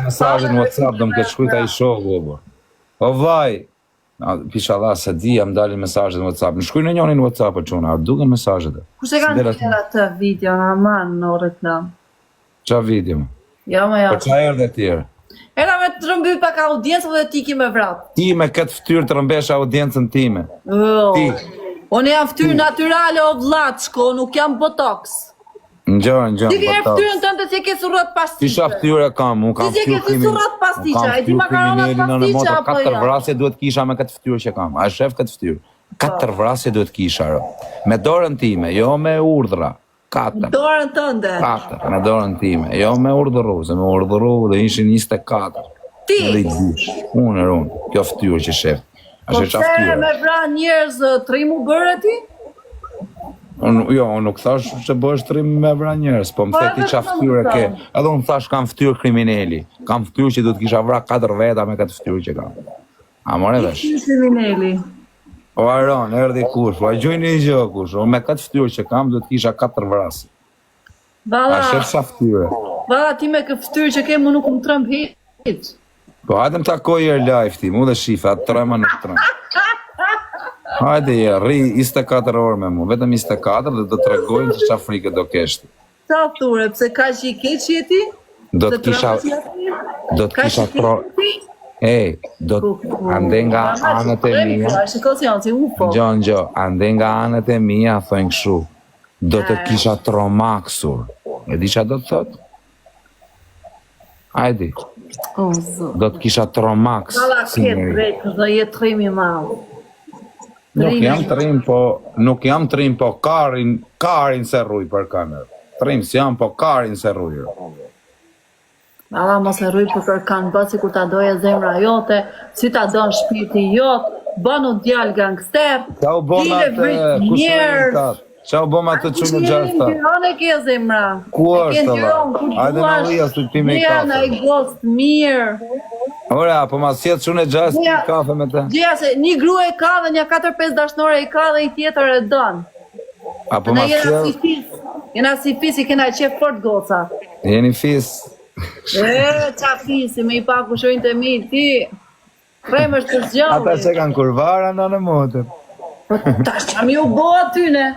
mesazhin në WhatsApp, do më këtë shkujt ai shoku, po. O vaj, pishallah se di, jam dalin mesazhet në WhatsApp. Më shkruaj në njërin në WhatsApp çuna, a duken mesazhet? Kush e kanë thënë atë video në aman në reklam? Qa video? Jo, më jo. Po qa erdhe tjerë? Era me të rëmby pak audiencë dhe ti ki me vrat. Ti me këtë ftyrë të rëmbesh audiencën time. Ti. Unë jam ftyrë naturale o vlaçko, nuk jam botox. Ngjon, Ti ke ftyrën tënde si ke surrat pastiqe. Ti sa ftyrë kam, unë kam ftyrë. Ti ke surrat pastiqe, ai ti makaronat pastiqe apo jo? 4 vrasje duhet kisha me këtë ftyrë që kam. A shef këtë ftyrë? 4 vrasje duhet kisha, ro. Me dorën time, jo me urdhra. 4. Dorën tënde. 4, me dorën time, jo me urdhëru, se me urdhëru dhe ishin 24. Ti? Unë, kjo ftyrë që shef. Po pse me vra njerëz trimu bërë ti? Jo, unë nuk thash që bësh trim me vra njerëz, po më the ti qa ftyrë ke. Edhe unë thash kam ftyrë krimineli. Kam ftyrë që du të kisha vra 4 veta me këtë ftyrë që kam. A more vesh? Ti krimineli. O Aron, erdi kush, po a gjujni një gjë kush, unë me këtë ftyrë që kam du të kisha 4 vrasi. A shef sa ftyrë? Valla ti me këtë ftyrë që ke mu nuk më trëmb hiç. Po hajde më takoj e live ti, mu dhe shife, atë trema nuk trema. Hajde rri 24 orë me mu, vetëm 24 dhe do të regojnë që qa frike do keshti. Sa thure, pse ka që i keq jeti? Do të kisha tro... Ej, do të... Ande nga anët e mija... Gjo, ande nga anët e mija, thojnë këshu. Do të kisha tromaksur. E di qa do të thotë? Hajdi. Do të kisha tromaks. Kala ketë drejtë dhe jetë trimi malë. Nuk jam trim, po karin se rruj për kamerë. Trim si jam, po karin se rruj. Alla mos e rruj për kërkan, bë si kur ta doje zemra jote, si ta donë shpirti jote, bënu djallë gangster, tine vrit njerës. Qa u boma të qunë gjasta? Në ke zemra. Ku është të la? Ajde në rria së të pime i kafe. Në i gost mirë. Ora, po ma sjetë qunë e gjasta i kafe me te? Gjeja se një grua e ka dhe një 4-5 dashnore i ka dhe i tjetër e dënë. Apo ma sjetë? Jena si fis, i kena qef fort goca. Jeni fis? Qa fisi, me i pa kushojnë të mi, ti. Premër të zgjalli. Ata që kanë kurvara në në motër. Ta shqam ju bo atyne.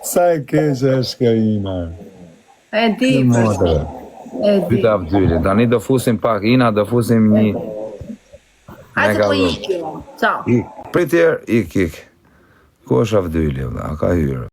Sa e keshe e shkajina. E di për. Pyta Abdyli, tani do fusim pak, Ina do fusim një... Hajtë po ikë. Ciao. Pritjer, ik. Ku është Abdyli, a ka hyrë?